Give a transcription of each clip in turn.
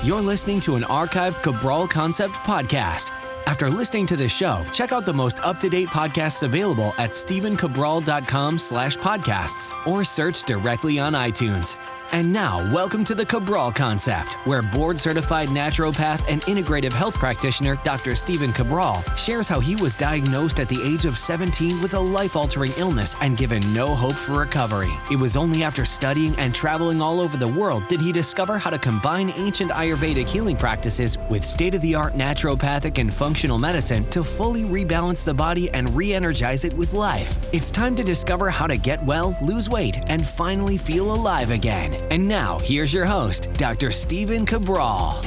You're listening to an archived Cabral Concept podcast. After listening to this show, check out the most up-to-date podcasts available at stephencabral.com/podcasts or search directly on iTunes. And now, welcome to the Cabral Concept, where board-certified naturopath and integrative health practitioner Dr. Stephen Cabral shares how he was diagnosed at the age of 17 with a life-altering illness and given no hope for recovery. It was only after studying and traveling all over the world did he discover how to combine ancient Ayurvedic healing practices with state-of-the-art naturopathic and functional medicine to fully rebalance the body and re-energize it with life. It's time to discover how to get well, lose weight, and finally feel alive again. And now, here's your host, Dr. Stephen Cabral.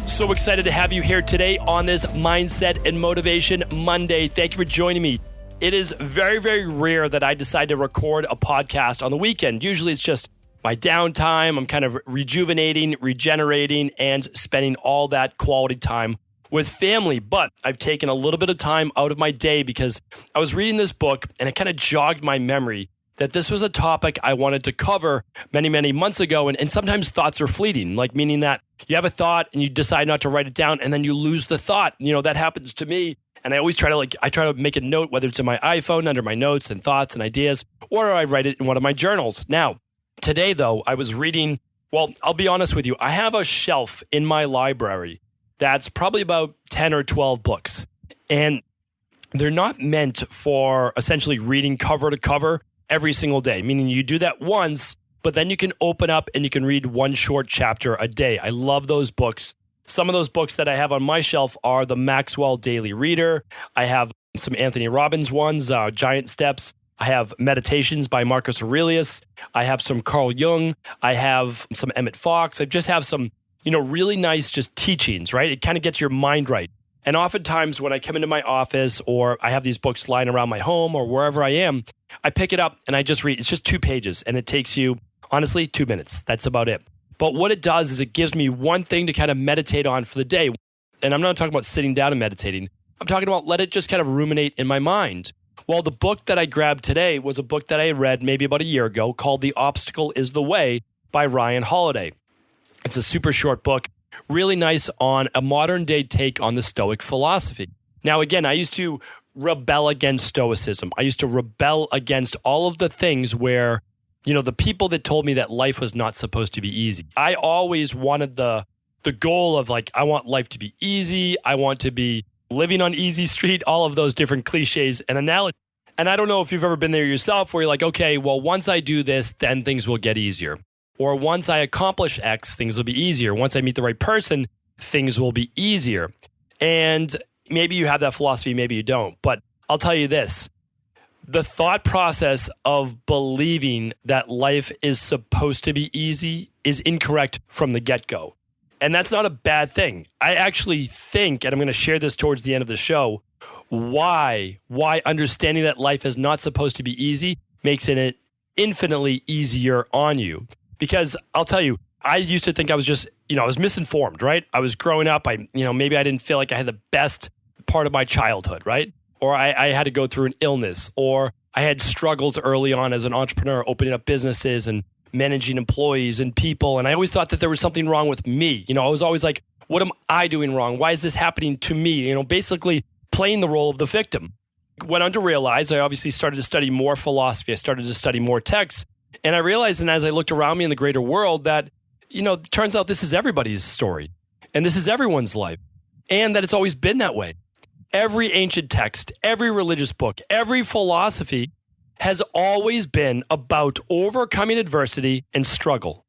So excited to have you here today on this Mindset and Motivation Monday. Thank you for joining me. It is very, very rare that I decide to record a podcast on the weekend. Usually it's just my downtime. I'm kind of rejuvenating, regenerating, and spending all that quality time with family. But I've taken a little bit of time out of my day because I was reading this book and it kind of jogged my memory that this was a topic I wanted to cover many, many months ago. And sometimes thoughts are fleeting, like meaning that you have a thought and you decide not to write it down and then you lose the thought. You know, that happens to me. And I always try to make a note, whether it's in my iPhone, under my notes and thoughts and ideas, or I write it in one of my journals. Now, today though, I was reading, well, I'll be honest with you. I have a shelf in my library that's probably about 10 or 12 books. And they're not meant for essentially reading cover to cover every single day, meaning you do that once, but then you can open up and you can read one short chapter a day. I love those books. Some of those books that I have on my shelf are the Maxwell Daily Reader. I have some Anthony Robbins ones, Giant Steps. I have Meditations by Marcus Aurelius. I have some Carl Jung. I have some Emmett Fox. I just have some, really nice just teachings, right? It kind of gets your mind right. And oftentimes when I come into my office or I have these books lying around my home or wherever I am, I pick it up and I just read. It's just 2 pages and it takes you, honestly, 2 minutes. That's about it. But what it does is it gives me one thing to kind of meditate on for the day. And I'm not talking about sitting down and meditating. I'm talking about let it just kind of ruminate in my mind. Well, the book that I grabbed today was a book that I read maybe about a year ago called The Obstacle is the Way by Ryan Holiday. It's a super short book. Really nice on a modern day take on the Stoic philosophy. Now, again, I used to rebel against Stoicism. I used to rebel against all of the things where, the people that told me that life was not supposed to be easy. I always wanted the goal of I want life to be easy. I want to be living on easy street, all of those different cliches and analogies. And I don't know if you've ever been there yourself where you're like, okay, well, once I do this, then things will get easier. Or once I accomplish X, things will be easier. Once I meet the right person, things will be easier. And maybe you have that philosophy, maybe you don't. But I'll tell you this, the thought process of believing that life is supposed to be easy is incorrect from the get-go. And that's not a bad thing. I actually think, and I'm going to share this towards the end of the show, why understanding that life is not supposed to be easy makes it infinitely easier on you. Because I'll tell you, I used to think I was just, I was misinformed, right? I was growing up, maybe I didn't feel like I had the best part of my childhood, right? Or I had to go through an illness, or I had struggles early on as an entrepreneur, opening up businesses and managing employees and people. And I always thought that there was something wrong with me. I was always like, what am I doing wrong? Why is this happening to me? Basically playing the role of the victim. Went on to realize, I obviously started to study more philosophy. I started to study more texts. And I realized, and as I looked around me in the greater world, that, it turns out this is everybody's story. And this is everyone's life. And that it's always been that way. Every ancient text, every religious book, every philosophy has always been about overcoming adversity and struggle.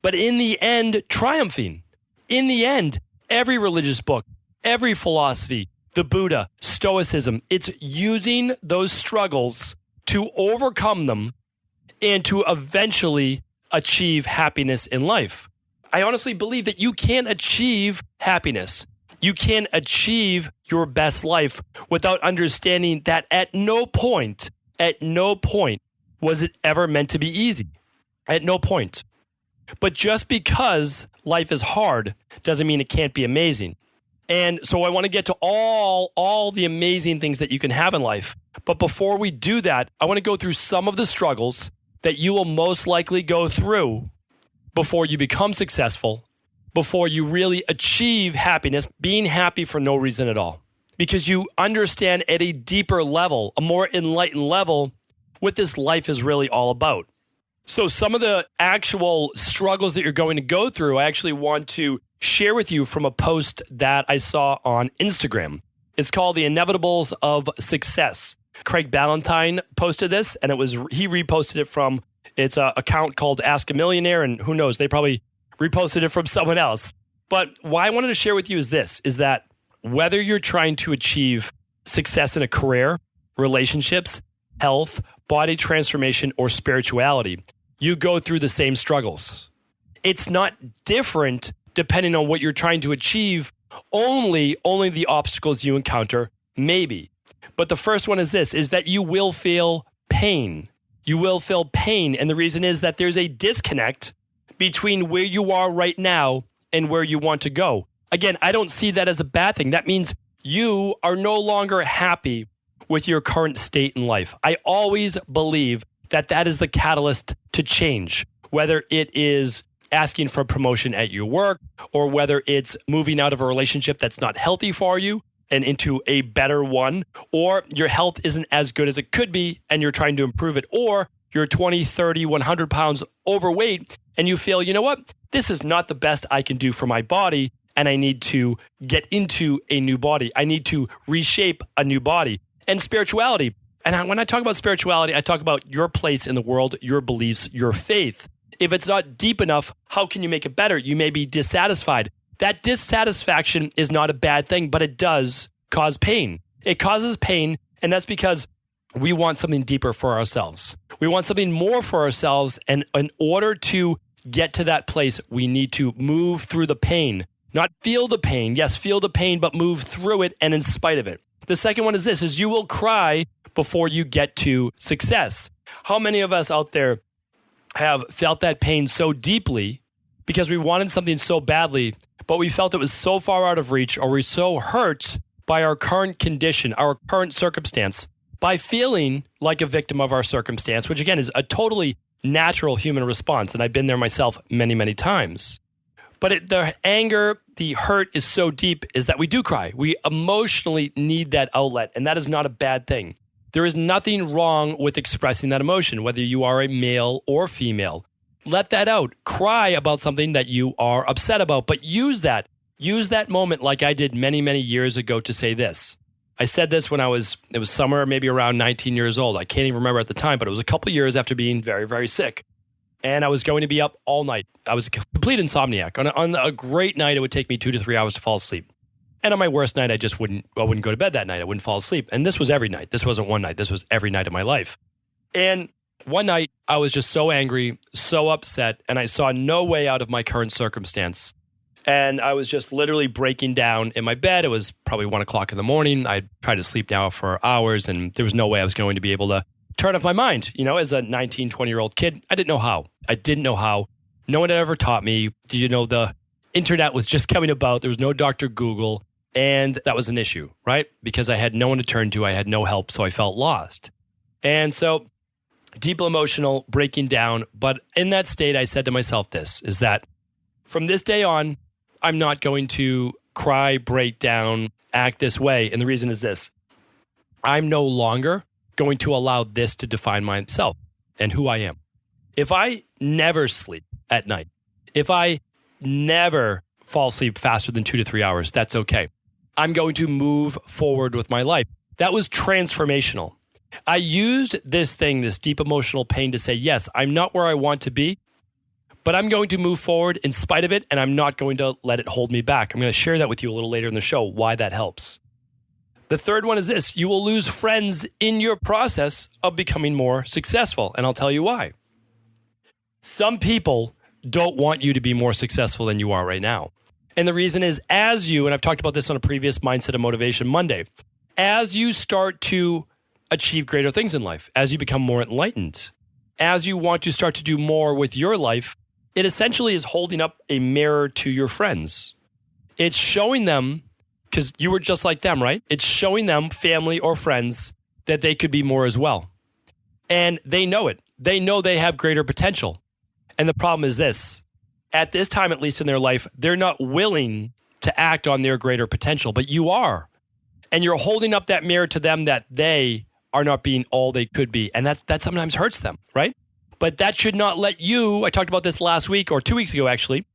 But in the end, triumphing. In the end, every religious book, every philosophy, the Buddha, Stoicism, it's using those struggles to overcome them and to eventually achieve happiness in life. I honestly believe that you can't achieve happiness. You can't achieve your best life without understanding that at no point was it ever meant to be easy. At no point. But just because life is hard doesn't mean it can't be amazing. And so I want to get to all the amazing things that you can have in life. But before we do that, I want to go through some of the struggles that you will most likely go through before you become successful before you really achieve happiness, being happy for no reason at all. Because you understand at a deeper level, a more enlightened level, what this life is really all about. So some of the actual struggles that you're going to go through, I actually want to share with you from a post that I saw on Instagram. It's called The Inevitables of Success. Craig Ballantyne posted this, and he reposted it from its account called Ask a Millionaire, and who knows, they probably reposted it from someone else. But why I wanted to share with you is this, is that whether you're trying to achieve success in a career, relationships, health, body transformation, or spirituality, you go through the same struggles. It's not different depending on what you're trying to achieve, only the obstacles you encounter, maybe. But the first one is this, is that you will feel pain. You will feel pain, and the reason is that there's a disconnect between where you are right now and where you want to go. Again, I don't see that as a bad thing. That means you are no longer happy with your current state in life. I always believe that that is the catalyst to change, whether it is asking for a promotion at your work, or whether it's moving out of a relationship that's not healthy for you and into a better one, or your health isn't as good as it could be and you're trying to improve it, or you're 20, 30, 100 pounds overweight and you feel, you know what, this is not the best I can do for my body and I need to get into a new body. I need to reshape a new body. And spirituality. And when I talk about spirituality, I talk about your place in the world, your beliefs, your faith. If it's not deep enough, how can you make it better? You may be dissatisfied. That dissatisfaction is not a bad thing, but it does cause pain. It causes pain, and that's because we want something deeper for ourselves. We want something more for ourselves, and in order to get to that place, we need to move through the pain. Not feel the pain. Yes, feel the pain, but move through it and in spite of it. The second one is this, is you will cry before you get to success. How many of us out there have felt that pain so deeply because we wanted something so badly, but we felt it was so far out of reach, or we're so hurt by our current condition, our current circumstance, by feeling like a victim of our circumstance, which again is a totally natural human response. And I've been there myself many, many times. But the anger, the hurt is so deep is that we do cry. We emotionally need that outlet, and that is not a bad thing. There is nothing wrong with expressing that emotion, whether you are a male or female. Let that out. Cry about something that you are upset about, but use that moment like I did many, many years ago to say this. I said this when it was somewhere maybe around 19 years old. I can't even remember at the time, but it was a couple of years after being very, very sick. And I was going to be up all night. I was a complete insomniac. On a great night, it would take me 2 to 3 hours to fall asleep. And on my worst night, I wouldn't go to bed that night. I wouldn't fall asleep. And this was every night. This wasn't one night. This was every night of my life. And one night, I was just so angry, so upset, and I saw no way out of my current circumstance. And I was just literally breaking down in my bed. It was probably 1 o'clock in the morning. I tried to sleep now for hours, and there was no way I was going to be able to turn off my mind. You know, as a 19, 20-year-old kid, I didn't know how. No one had ever taught me. You know, the internet was just coming about. There was no Dr. Google. And that was an issue, right? Because I had no one to turn to. I had no help, so I felt lost. And so deeply emotional, breaking down. But in that state, I said to myself this, is that from this day on, I'm not going to cry, break down, act this way. And the reason is this. I'm no longer going to allow this to define myself and who I am. If I never sleep at night, if I never fall asleep faster than 2 to 3 hours, that's okay. I'm going to move forward with my life. That was transformational. I used this deep emotional pain to say, yes, I'm not where I want to be, but I'm going to move forward in spite of it, and I'm not going to let it hold me back. I'm going to share that with you a little later in the show, why that helps. The third one is this. You will lose friends in your process of becoming more successful, and I'll tell you why. Some people don't want you to be more successful than you are right now. And the reason is, and I've talked about this on a previous Mindset and Motivation Monday, as you start to achieve greater things in life, as you become more enlightened, as you want to start to do more with your life, it essentially is holding up a mirror to your friends. It's showing them, because you were just like them, right? It's showing them, family or friends, that they could be more as well. And they know it. They know they have greater potential. And the problem is this. at this time, at least in their life, they're not willing to act on their greater potential, but you are. And you're holding up that mirror to them that they are not being all they could be. And that sometimes hurts them, right? But that should not let you, I talked about this last week or 2 weeks ago, actually,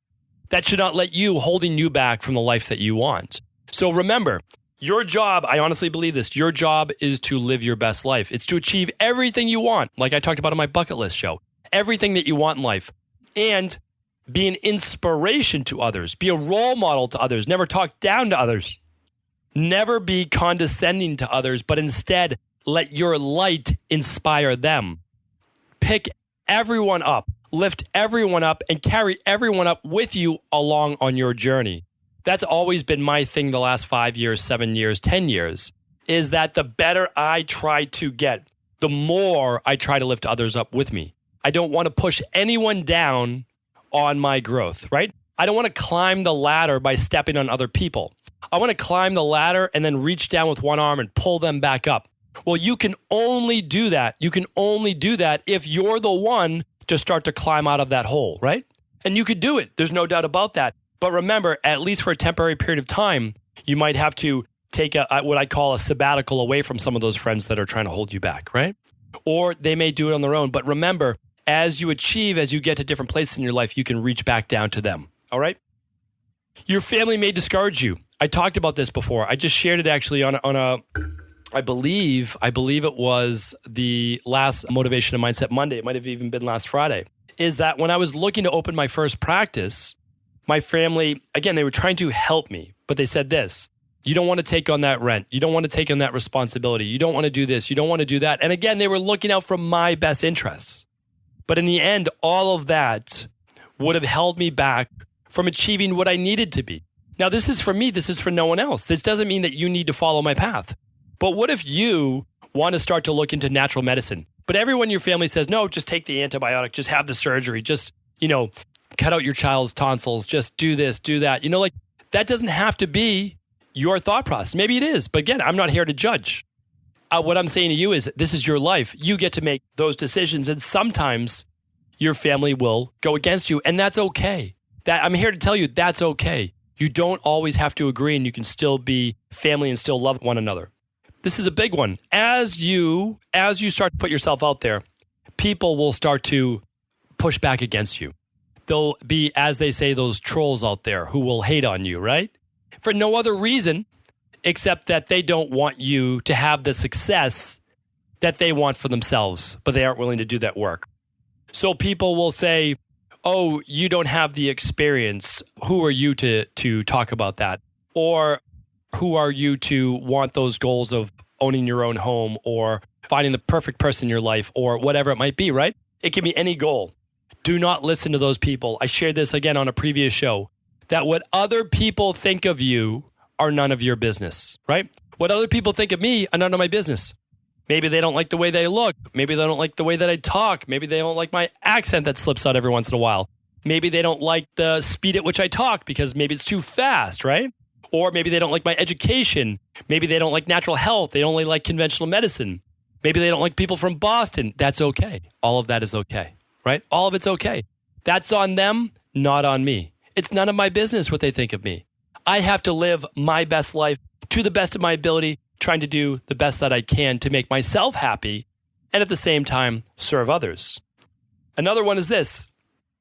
that should not let you holding you back from the life that you want. So remember, your job, I honestly believe this, your job is to live your best life. It's to achieve everything you want, like I talked about on my bucket list show, everything that you want in life, and be an inspiration to others, be a role model to others, never talk down to others, never be condescending to others, but instead let your light inspire them. Pick everyone up, lift everyone up, and carry everyone up with you along on your journey. That's always been my thing the last 5 years, 7 years, 10 years, is that the better I try to get, the more I try to lift others up with me. I don't want to push anyone down on my growth, right? I don't want to climb the ladder by stepping on other people. I want to climb the ladder and then reach down with one arm and pull them back up. Well, you can only do that. You can only do that if you're the one to start to climb out of that hole, right? And you could do it. There's no doubt about that. But remember, at least for a temporary period of time, you might have to take what I call a sabbatical away from some of those friends that are trying to hold you back, right? Or they may do it on their own. But remember, as you achieve, as you get to different places in your life, you can reach back down to them, all right? Your family may discourage you. I talked about this before. I just shared it actually on a I believe it was the last Motivation and Mindset Monday. It might have even been last Friday. Is that when I was looking to open my first practice, my family, again, they were trying to help me, but they said this: you don't want to take on that rent. You don't want to take on that responsibility. You don't want to do this. You don't want to do that. And again, they were looking out for my best interests. But in the end, all of that would have held me back from achieving what I needed to be. Now, this is for me. This is for no one else. This doesn't mean that you need to follow my path. But what if you want to start to look into natural medicine, but everyone in your family says, no, just take the antibiotic, just have the surgery, just, cut out your child's tonsils, just do this, do that. That doesn't have to be your thought process. Maybe it is, but again, I'm not here to judge. What I'm saying to you is this is your life. You get to make those decisions, and sometimes your family will go against you, and that's okay. I'm here to tell you that's okay. You don't always have to agree, and you can still be family and still love one another. This is a big one. As you start to put yourself out there, people will start to push back against you. There'll be, as they say, those trolls out there who will hate on you, right? For no other reason except that they don't want you to have the success that they want for themselves, but they aren't willing to do that work. So people will say, oh, you don't have the experience. Who are you to talk about that? Or who are you to want those goals of owning your own home or finding the perfect person in your life or whatever it might be, right? It can be any goal. Do not listen to those people. I shared this again on a previous show, that what other people think of you are none of your business, right? What other people think of me are none of my business. Maybe they don't like the way they look. Maybe they don't like the way that I talk. Maybe they don't like my accent that slips out every once in a while. Maybe they don't like the speed at which I talk because maybe it's too fast, right? Or maybe they don't like my education. Maybe they don't like natural health. They only like conventional medicine. Maybe they don't like people from Boston. That's okay. All of that is okay, right? All of it's okay. That's on them, not on me. It's none of my business what they think of me. I have to live my best life to the best of my ability, trying to do the best that I can to make myself happy and at the same time serve others. Another one is this,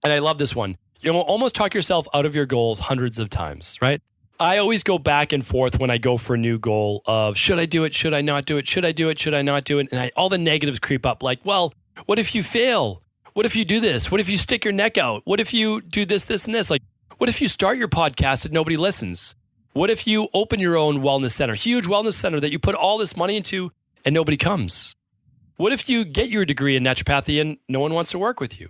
and I love this one. You'll almost talk yourself out of your goals hundreds of times, right? I always go back and forth when I go for a new goal of should I do it? Should I not do it? Should I do it? Should I not do it? And all the negatives creep up like, well, what if you fail? What if you do this? What if you stick your neck out? What if you do this, this, and this? Like, what if you start your podcast and nobody listens? What if you open your own wellness center, huge wellness center that you put all this money into and nobody comes? What if you get your degree in naturopathy and no one wants to work with you?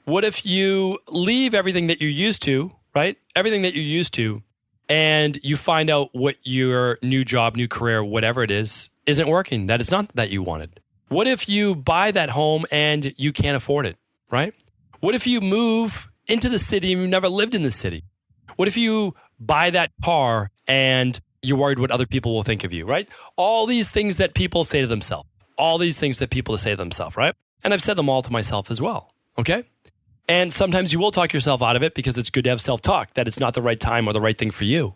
What if you leave everything that you're used to, right? Everything that you're used to, and you find out what your new job, new career, whatever it is, isn't working, that it's not that you wanted? What if you buy that home and you can't afford it, right? What if you move into the city and you've never lived in the city? What if you buy that car and you're worried what other people will think of you, right? All these things that people say to themselves, right? And I've said them all to myself as well, okay? And sometimes you will talk yourself out of it because it's good to have self-talk, that it's not the right time or the right thing for you.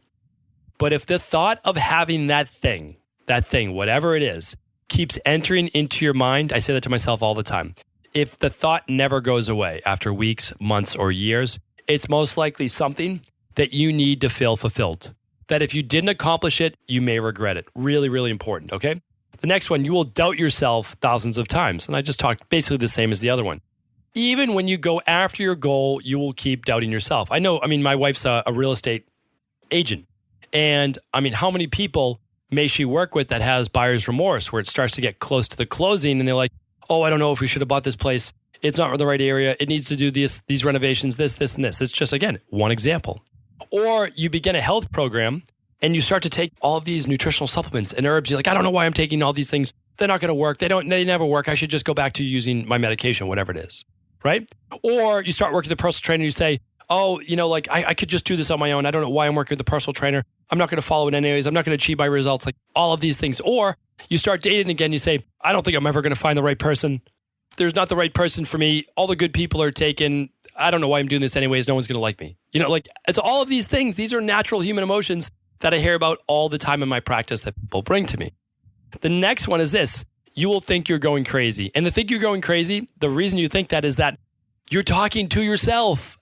But if the thought of having that thing, whatever it is, keeps entering into your mind, I say that to myself all the time. If the thought never goes away after weeks, months, or years, it's most likely something that you need to feel fulfilled. That if you didn't accomplish it, you may regret it. Really, really important, okay? The next one, you will doubt yourself thousands of times. And I just talked basically the same as the other one. Even when you go after your goal, you will keep doubting yourself. My wife's a real estate agent. And how many people may she work with that has buyer's remorse, where it starts to get close to the closing and they're like, oh, I don't know if we should have bought this place. It's not the right area. It needs to do these renovations, this, and this. It's just, again, one example. Or you begin a health program and you start to take all of these nutritional supplements and herbs. You're like, I don't know why I'm taking all these things. They're not going to work. They never work. I should just go back to using my medication, whatever it is, right? Or you start working with a personal trainer and you say, oh, I could just do this on my own. I don't know why I'm working with a personal trainer. I'm not going to follow it anyways. I'm not going to achieve my results, like all of these things. Or you start dating again. You say, I don't think I'm ever going to find the right person. There's not the right person for me. All the good people are taken. I don't know why I'm doing this anyways. No one's going to like me. It's all of these things. These are natural human emotions that I hear about all the time in my practice that people bring to me. The next one is this. You will think you're going crazy. And the think you're going crazy, the reason you think that is that you're talking to yourself.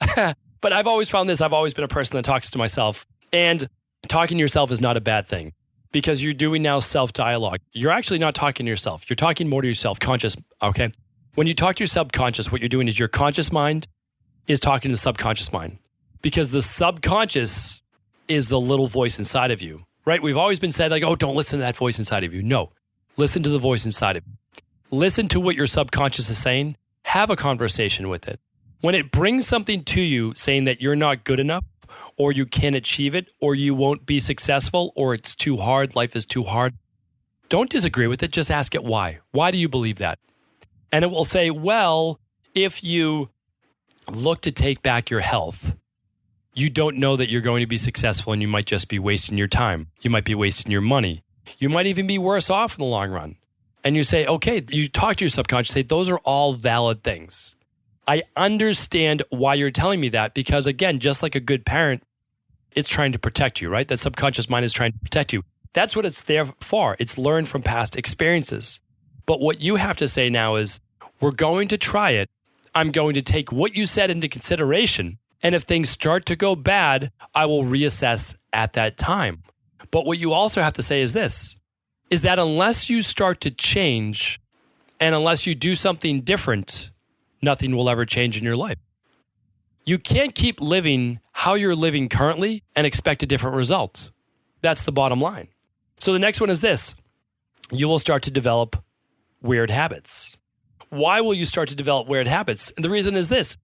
But I've always found this. I've always been a person that talks to myself. And talking to yourself is not a bad thing because you're doing now self-dialogue. You're actually not talking to yourself. You're talking more to your self-conscious, okay? When you talk to your subconscious, what you're doing is your conscious mind is talking to the subconscious mind because the subconscious is the little voice inside of you, right? We've always been said like, oh, don't listen to that voice inside of you. No, listen to the voice inside of you. Listen to what your subconscious is saying. Have a conversation with it. When it brings something to you saying that you're not good enough or you can't achieve it or you won't be successful or it's too hard, life is too hard, don't disagree with it. Just ask it why. Why do you believe that? And it will say, well, if you look to take back your health, you don't know that you're going to be successful and you might just be wasting your time. You might be wasting your money. You might even be worse off in the long run. And you say, okay, you talk to your subconscious, say, those are all valid things. I understand why you're telling me that because, again, just like a good parent, it's trying to protect you, right? That subconscious mind is trying to protect you. That's what it's there for. It's learned from past experiences. But what you have to say now is, we're going to try it. I'm going to take what you said into consideration. And if things start to go bad, I will reassess at that time. But what you also have to say is this, is that unless you start to change and unless you do something different, nothing will ever change in your life. You can't keep living how you're living currently and expect a different result. That's the bottom line. So the next one is this. You will start to develop weird habits. Why will you start to develop weird habits? And the reason is this.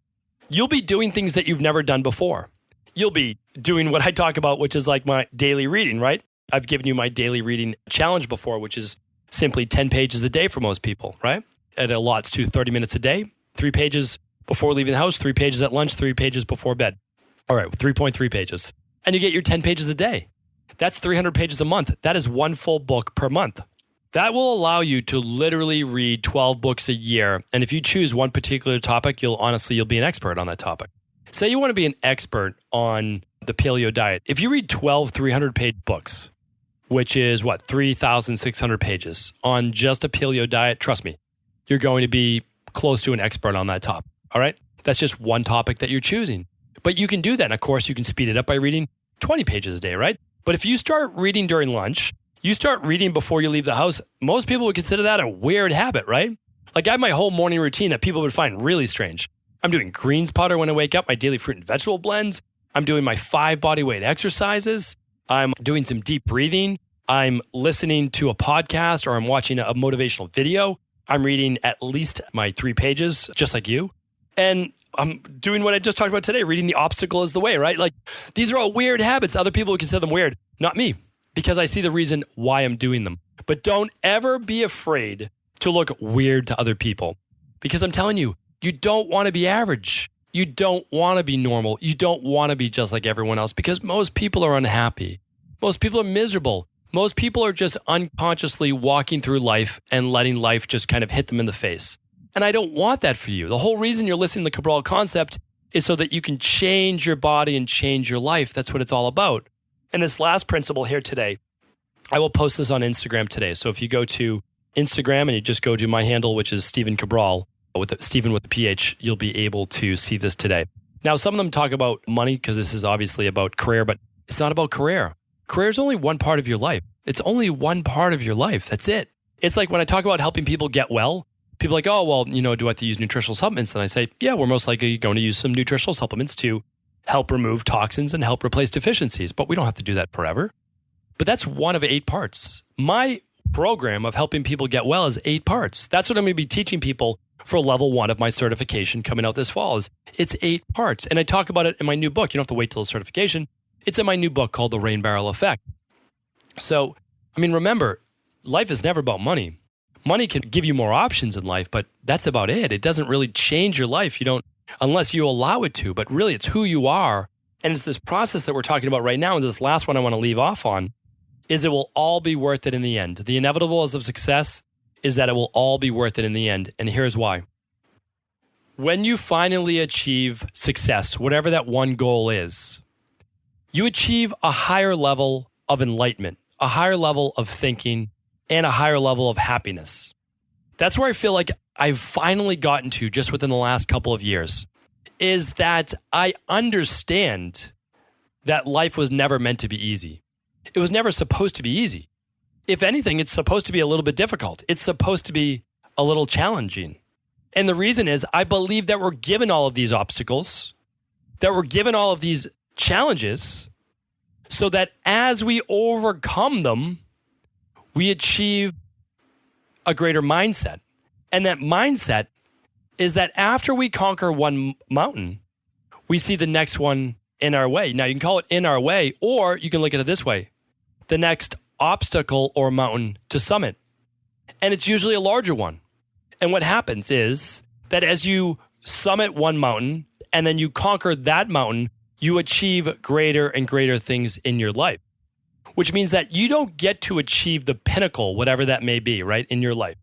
You'll be doing things that you've never done before. You'll be doing what I talk about, which is like my daily reading, right? I've given you my daily reading challenge before, which is simply 10 pages a day for most people, right? It allots to 30 minutes a day. 3 pages before leaving the house, 3 pages at lunch, 3 pages before bed. All right, 3.3 pages. And you get your 10 pages a day. That's 300 pages a month. That is one full book per month. That will allow you to literally read 12 books a year. And if you choose one particular topic, you'll be an expert on that topic. Say you want to be an expert on the paleo diet. If you read 12 300-page books, which is 3,600 pages on just a paleo diet, trust me, you're going to be close to an expert on that topic. All right? That's just one topic that you're choosing. But you can do that. And of course, you can speed it up by reading 20 pages a day, right? But if you start reading during lunch, you start reading before you leave the house, most people would consider that a weird habit, right? Like I have my whole morning routine that people would find really strange. I'm doing greens powder when I wake up, my daily fruit and vegetable blends. I'm doing my 5 bodyweight exercises. I'm doing some deep breathing. I'm listening to a podcast or I'm watching a motivational video. I'm reading at least my 3 pages, just like you. And I'm doing what I just talked about today, reading The Obstacle is the Way, right? Like these are all weird habits. Other people would consider them weird, not me, because I see the reason why I'm doing them. But don't ever be afraid to look weird to other people because I'm telling you, you don't want to be average. You don't want to be normal. You don't want to be just like everyone else because most people are unhappy. Most people are miserable. Most people are just unconsciously walking through life and letting life just kind of hit them in the face. And I don't want that for you. The whole reason you're listening to the Cabral concept is so that you can change your body and change your life. That's what it's all about. And this last principle here today, I will post this on Instagram today. So if you go to Instagram and you just go to my handle, which is Stephen Cabral, Stephen with the PH, you'll be able to see this today. Now, some of them talk about money because this is obviously about career, but it's not about career. Career is only one part of your life. It's only one part of your life. That's it. It's like when I talk about helping people get well, people are like, oh, well, do I have to use nutritional supplements? And I say, yeah, we're most likely going to use some nutritional supplements to help remove toxins and help replace deficiencies. But we don't have to do that forever. But that's one of 8 parts. My program of helping people get well is 8 parts. That's what I'm going to be teaching people for level 1 of my certification coming out this fall. It's 8 parts. And I talk about it in my new book. You don't have to wait till the certification. It's in my new book called The Rain Barrel Effect. So, remember, life is never about money. Money can give you more options in life, but that's about it. It doesn't really change your life. You don't, unless you allow it to, but really it's who you are. And it's this process that we're talking about right now. And this last one I want to leave off on is it will all be worth it in the end. The inevitables of success is that it will all be worth it in the end. And here's why. When you finally achieve success, whatever that one goal is, you achieve a higher level of enlightenment, a higher level of thinking, and a higher level of happiness. That's where I feel like I've finally gotten to just within the last couple of years, is that I understand that life was never meant to be easy. It was never supposed to be easy. If anything, it's supposed to be a little bit difficult. It's supposed to be a little challenging. And the reason is I believe that we're given all of these obstacles, that we're given all of these challenges, so that as we overcome them, we achieve a greater mindset. And that mindset is that after we conquer one mountain, we see the next one in our way. Now, you can call it in our way, or you can look at it this way. The next obstacle or mountain to summit. And it's usually a larger one. And what happens is that as you summit one mountain and then you conquer that mountain, you achieve greater and greater things in your life. Which means that you don't get to achieve the pinnacle, whatever that may be, right, in your life.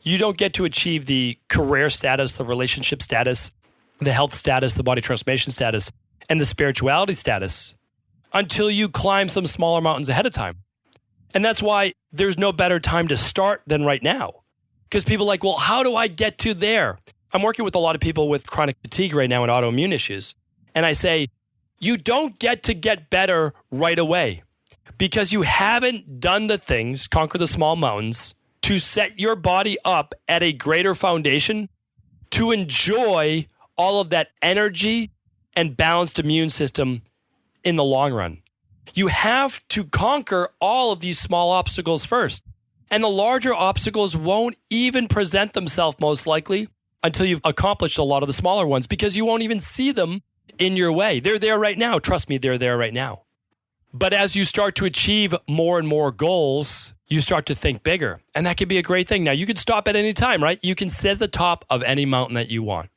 You don't get to achieve the career status, the relationship status, the health status, the body transformation status, and the spirituality status until you climb some smaller mountains ahead of time. And that's why there's no better time to start than right now. Because people are like, well, how do I get to there? I'm working with a lot of people with chronic fatigue right now and autoimmune issues. And I say, you don't get better right away. Because you haven't done the things, conquer the small mountains, to set your body up at a greater foundation to enjoy all of that energy and balanced immune system in the long run. You have to conquer all of these small obstacles first. And the larger obstacles won't even present themselves most likely until you've accomplished a lot of the smaller ones because you won't even see them in your way. They're there right now. Trust me, they're there right now. But as you start to achieve more and more goals, you start to think bigger. And that can be a great thing. Now, you can stop at any time, right? You can sit at the top of any mountain that you want.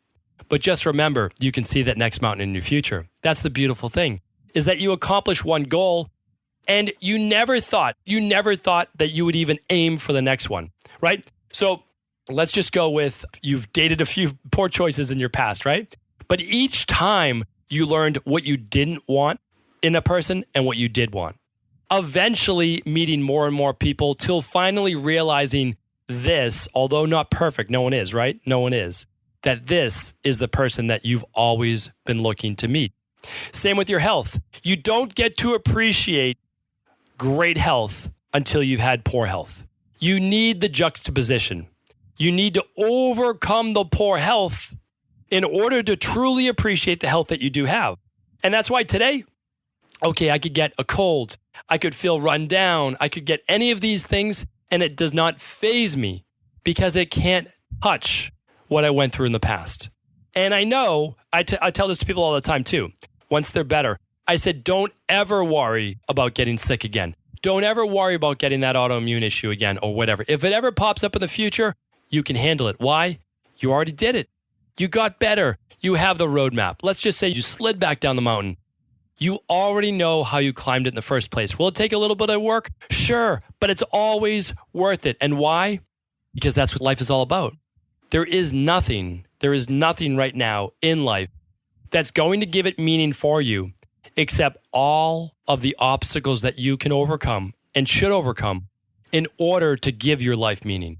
But just remember, you can see that next mountain in your future. That's the beautiful thing, is that you accomplish one goal and you never thought that you would even aim for the next one, right? So let's just go with, you've dated a few poor choices in your past, right? But each time you learned what you didn't want in a person and what you did want. Eventually meeting more and more people till finally realizing this, although not perfect, no one is, right? No one is. That this is the person that you've always been looking to meet. Same with your health. You don't get to appreciate great health until you've had poor health. You need the juxtaposition. You need to overcome the poor health in order to truly appreciate the health that you do have. And that's why today, okay, I could get a cold. I could feel run down. I could get any of these things, and it does not faze me because it can't touch what I went through in the past. And I know, I tell this to people all the time too, once they're better. I said, don't ever worry about getting sick again. Don't ever worry about getting that autoimmune issue again or whatever. If it ever pops up in the future, you can handle it. Why? You already did it. You got better. You have the roadmap. Let's just say you slid back down the mountain. You already know how you climbed it in the first place. Will it take a little bit of work? Sure, but it's always worth it. And why? Because that's what life is all about. there is nothing right now in life that's going to give it meaning for you except all of the obstacles that you can overcome and should overcome in order to give your life meaning.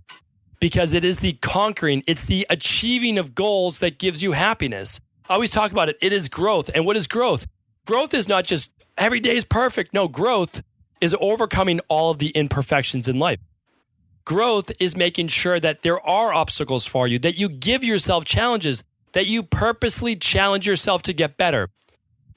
Because it is the conquering, it's the achieving of goals that gives you happiness. I always talk about it. It is growth. And what is growth? Growth is not just every day is perfect. No, growth is overcoming all of the imperfections in life. Growth is making sure that there are obstacles for you, that you give yourself challenges, that you purposely challenge yourself to get better.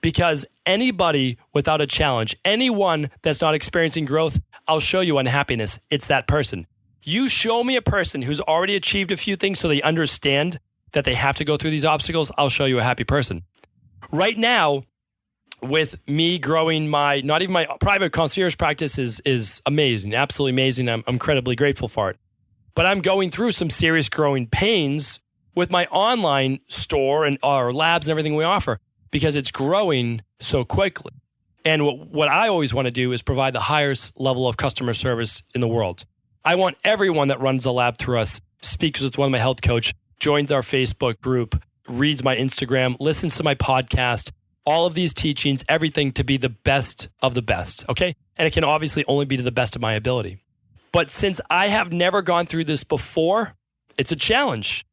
Because anybody without a challenge, anyone that's not experiencing growth, I'll show you unhappiness. It's that person. You show me a person who's already achieved a few things so they understand that they have to go through these obstacles, I'll show you a happy person. Right now, with me growing not even my private concierge practice is amazing, absolutely amazing. I'm incredibly grateful for it. But I'm going through some serious growing pains with my online store and our labs and everything we offer because it's growing so quickly. And what I always want to do is provide the highest level of customer service in the world. I want everyone that runs a lab through us, speaks with one of my health coach, joins our Facebook group, reads my Instagram, listens to my podcast, all of these teachings, everything to be the best of the best, okay? And it can obviously only be to the best of my ability. But since I have never gone through this before, it's a challenge.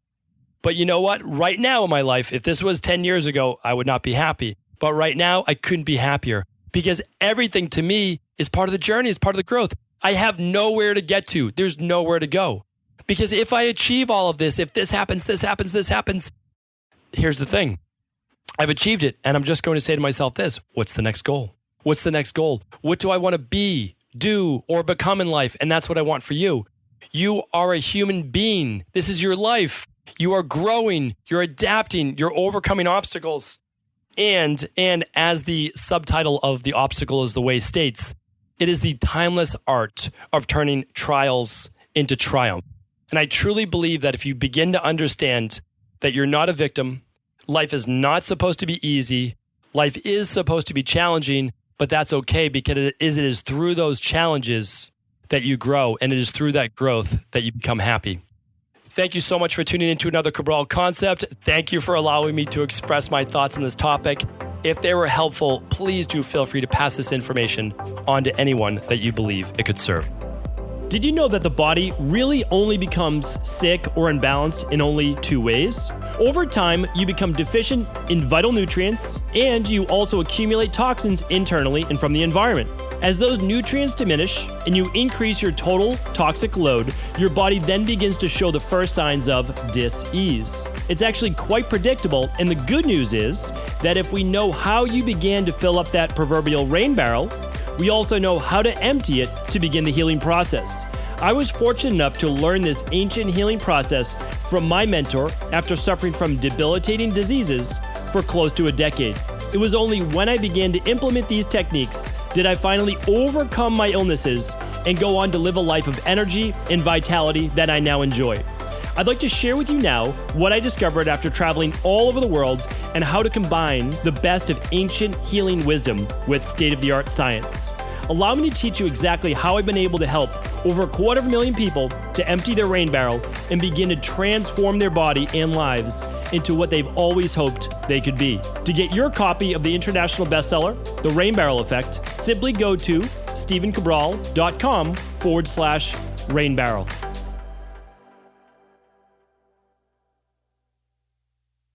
But you know what? Right now in my life, if this was 10 years ago, I would not be happy. But right now, I couldn't be happier because everything to me is part of the journey, is part of the growth. I have nowhere to get to. There's nowhere to go. Because if I achieve all of this, if this happens, here's the thing. I've achieved it, and I'm just going to say to myself this, what's the next goal? What's the next goal? What do I want to be, do, or become in life? And that's what I want for you. You are a human being. This is your life. You are growing, you're adapting, you're overcoming obstacles. And as the subtitle of The Obstacle is the Way states, it is the timeless art of turning trials into triumph. And I truly believe that if you begin to understand that you're not a victim, life is not supposed to be easy, life is supposed to be challenging, but that's okay because it is through those challenges that you grow, and it is through that growth that you become happy. Thank you so much for tuning into another Cabral Concept. Thank you for allowing me to express my thoughts on this topic. If they were helpful, please do feel free to pass this information on to anyone that you believe it could serve. Did you know that the body really only becomes sick or imbalanced in only two ways? Over time, you become deficient in vital nutrients, and you also accumulate toxins internally and from the environment. As those nutrients diminish and you increase your total toxic load, your body then begins to show the first signs of dis-ease. It's actually quite predictable, and the good news is that if we know how you began to fill up that proverbial rain barrel, we also know how to empty it to begin the healing process. I was fortunate enough to learn this ancient healing process from my mentor after suffering from debilitating diseases for close to a decade. It was only when I began to implement these techniques did I finally overcome my illnesses and go on to live a life of energy and vitality that I now enjoy. I'd like to share with you now what I discovered after traveling all over the world and how to combine the best of ancient healing wisdom with state-of-the-art science. Allow me to teach you exactly how I've been able to help over 250,000 people to empty their rain barrel and begin to transform their body and lives into what they've always hoped they could be. To get your copy of the international bestseller, The Rain Barrel Effect, simply go to stephencabral.com/rainbarrel.